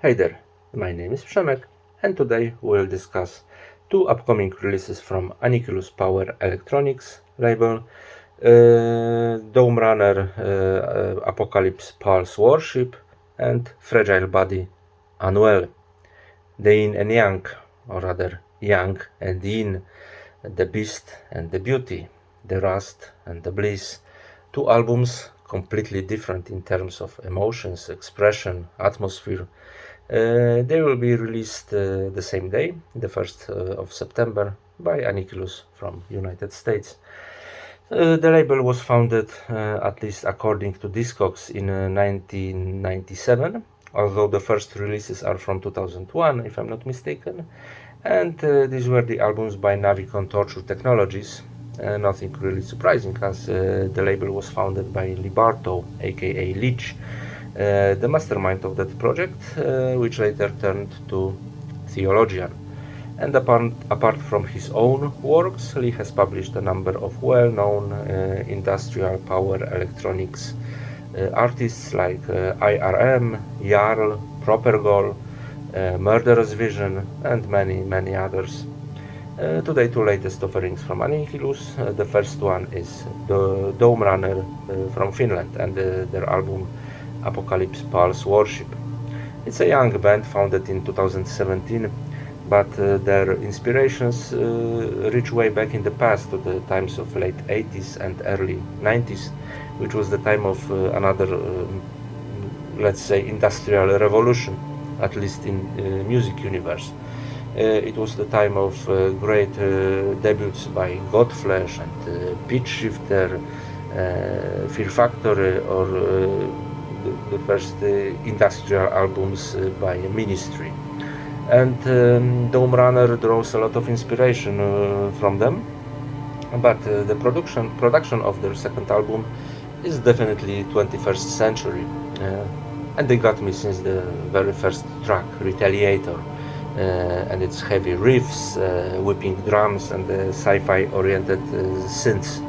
Hey there, my name is Przemek, and today we'll discuss two upcoming releases from Annihilvs Power Electronix label, Dome Runner Apocalypse Pulse Warship and Fragile Body Annuel. The yin and yang, or rather yang and yin, the beast and the beauty, the rust and the bliss. Two albums completely different in terms of emotions, expression, atmosphere. They will be released the same day, the 1st of September, by Annihilvs from United States. The label was founded, at least according to Discogs, in 1997, although the first releases are from 2001, if I'm not mistaken. And these were the albums by Navicon Torture Technologies. Nothing really surprising, as the label was founded by Lee Bartow, aka Leech, the mastermind of that project, which later turned to Theologian. And apart from his own works, Lee has published a number of well-known industrial power electronics artists like IRM, Jarl, Propergol, Murderous Vision, and many others. Today, two latest offerings from Annihilvs. The first one is the Dome Runner from Finland and their album Apocalypse Pulse Warship. It's a young band founded in 2017, but their inspirations reach way back in the past to the times of late 80s and early 90s, which was the time of another, let's say, industrial revolution, at least in music universe. It was the time of great debuts by Godflesh and Pitch Shifter, Fear Factory, or the first industrial albums by Ministry. And Dome Runner draws a lot of inspiration from them, but the production of their second album is definitely 21st century, and they got me since the very first track, Retaliator, and its heavy riffs, whipping drums, and the sci-fi oriented synths.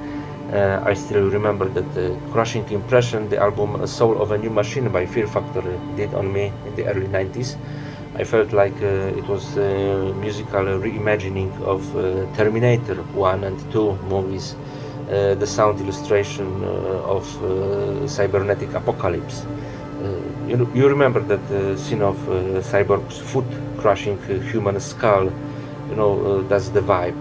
I still remember that crushing impression the album Soul of a New Machine by Fear Factory did on me in the early 90s. I felt like it was a musical reimagining of Terminator 1 and 2 movies, the sound illustration of cybernetic apocalypse. You remember that scene of Cyborg's foot crushing human skull, that's the vibe.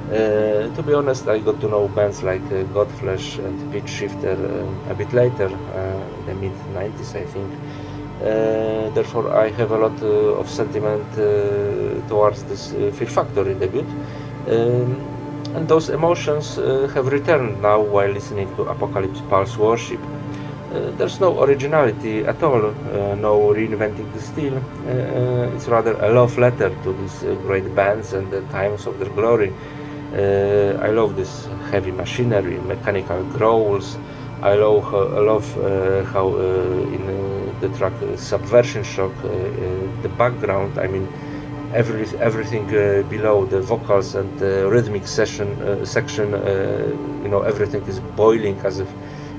To be honest, I got to know bands like Godflesh and Pitch Shifter a bit later, the mid-90s I think. Therefore I have a lot of sentiment towards this Fear Factory debut, and those emotions have returned now while listening to Apocalypse Pulse Warship. There's no originality at all, no reinventing the style. It's rather a love letter to these great bands and the times of their glory. I love this heavy machinery, mechanical growls. I love how in the track Subversion Shock, the background, I mean everything below the vocals and the rhythmic section, everything is boiling as if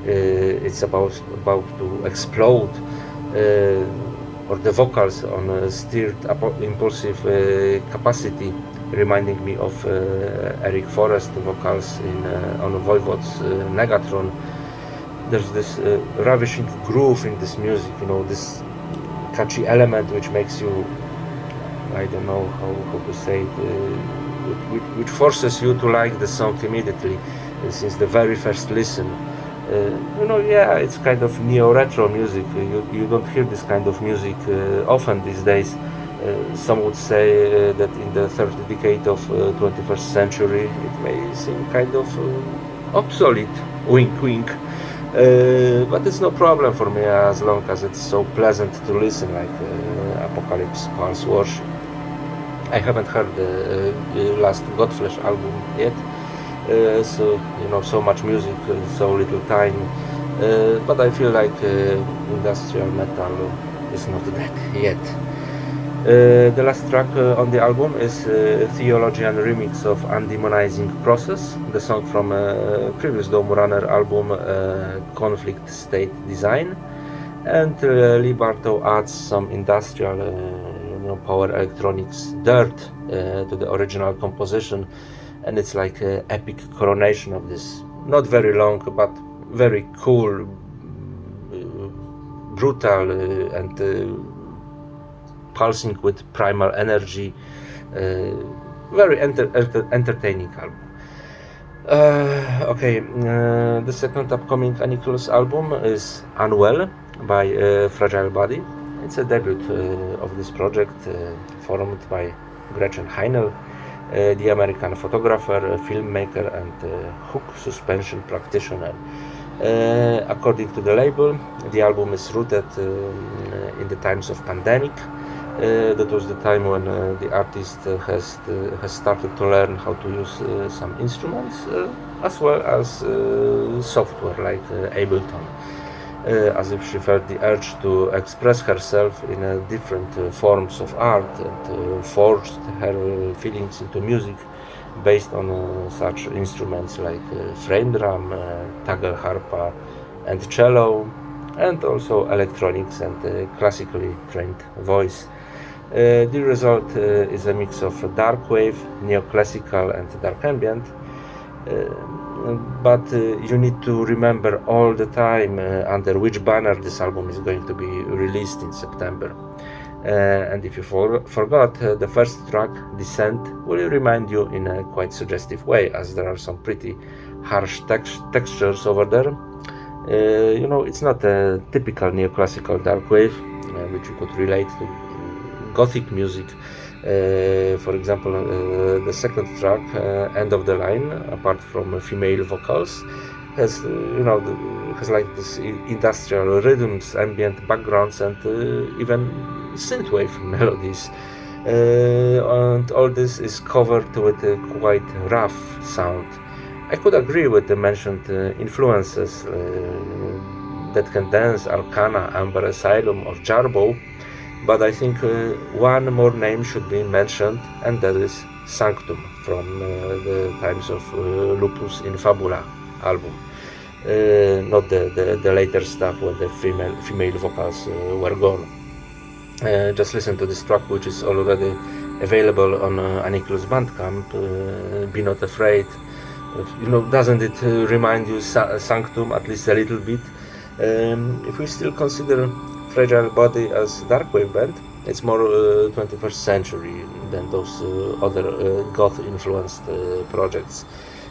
it's about to explode, or the vocals on stirred impulsive capacity, reminding me of Eric Forrest vocals on Voivod's Negatron. There's this ravishing groove in this music, this catchy element which makes you, I don't know how to say it, which forces you to like the song immediately since the very first listen. It's kind of neo-retro music. You don't hear this kind of music often these days. Some would say that in the third decade of 21st century it may seem kind of obsolete, wink wink, but it's no problem for me as long as it's so pleasant to listen, like Apocalypse Pulse Warship. I haven't heard the last Godflesh album yet, so much music, so little time, but I feel like industrial metal is not that yet. The last track on the album is Theologian remix of Undemonizing Process, the song from previous Dome Runner album Conflict State Design, And Lee Bartow adds some industrial power electronics dirt to the original composition, and it's like an epic coronation of this not very long but very cool, brutal and pulsing with primal energy, very entertaining album. The second upcoming Annihilvs album is Unwell by Fragile Body. It's a debut of this project, formed by Gretchen Heinel, the American photographer, filmmaker and hook suspension practitioner. According to the label, the album is rooted in the times of pandemic. That was the time when the artist has started to learn how to use some instruments as well as software like Ableton, as if she felt the urge to express herself in different forms of art and forged her feelings into music based on such instruments like frame drum, tagel harpa and cello, and also electronics and classically trained voice. The result is a mix of dark wave, neoclassical and dark ambient, but you need to remember all the time under which banner this album is going to be released in September. And if you forgot, the first track, Descent, will remind you in a quite suggestive way, as there are some pretty harsh textures over there. It's not a typical neoclassical dark wave, which you could relate to Gothic music. For example, the second track, End of the Line, apart from female vocals, has like this industrial rhythms, ambient backgrounds, and even synthwave melodies. And all this is covered with a quite rough sound. I could agree with the mentioned influences that can dance, Arcana, Amber Asylum or Jarbo, but I think one more name should be mentioned, and that is Sanctum from the times of Lupus in Fabula album. Not the later stuff when the female vocals were gone. Just listen to this track, which is already available on Annihilvs Bandcamp. Be Not Afraid. Doesn't it remind you Sanctum at least a little bit? If we still consider Fragile Body as darkwave band, it's more 21st century than those other goth influenced projects.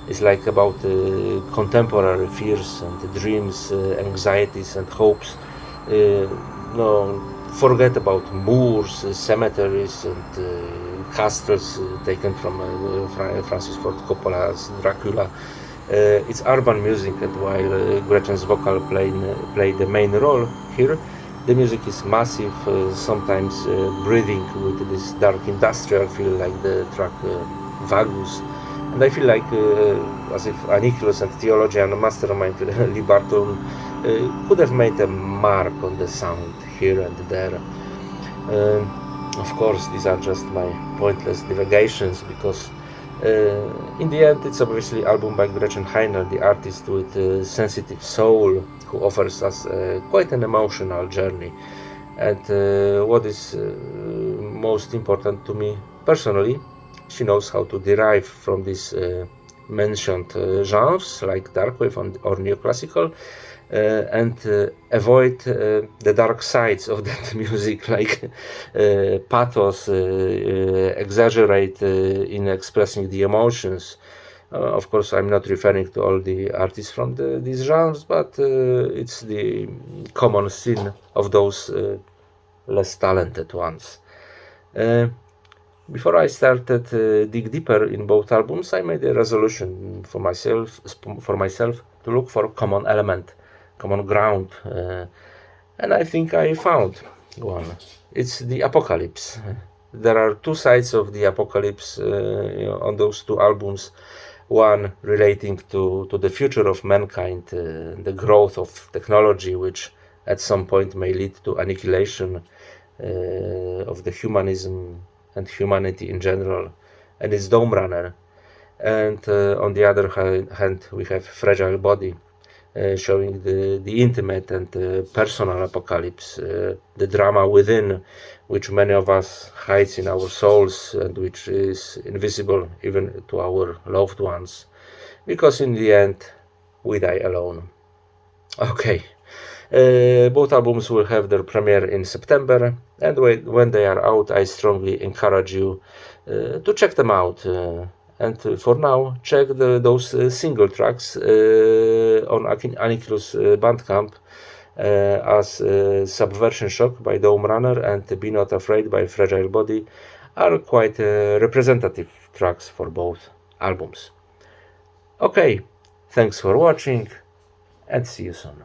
It's like about contemporary fears and dreams, anxieties and hopes. Forget about moors, cemeteries and castles taken from Francis Ford Coppola's Dracula. It's urban music, and while Gretchen's vocal play the main role here, the music is massive, sometimes breathing with this dark industrial feel, like the track Vagus. And I feel like as if Annihilvs and theologian mastermind Lee Bartow could have made a mark on the sound here and there. Of course, these are just my pointless divagations, because in the end it's obviously an album by Gretchen Heinel, the artist with a sensitive soul, who offers us quite an emotional journey. And what is most important to me personally, she knows how to derive from these mentioned genres like darkwave or neoclassical and avoid the dark sides of that music, like pathos, exaggerate in expressing the emotions. Of course, I'm not referring to all the artists from these genres, but it's the common sin of those less talented ones. Before I started dig deeper in both albums, I made a resolution for myself to look for common element, common ground, and I think I found one. It's the apocalypse. There are two sides of the apocalypse on those two albums. One relating to the future of mankind, the growth of technology, which at some point may lead to annihilation of the humanism and humanity in general, and its Dome Runner. And on the other hand, we have Fragile Body, showing the intimate and personal apocalypse, the drama within, which many of us hides in our souls and which is invisible even to our loved ones, because in the end we die alone. Okay, both albums will have their premiere in September, and when they are out, I strongly encourage you to check them out. And for now, check those single tracks on Annihilvs Bandcamp as Subversion Shock by Dome Runner and Be Not Afraid by Fragile Body are quite representative tracks for both albums. Okay, thanks for watching and see you soon.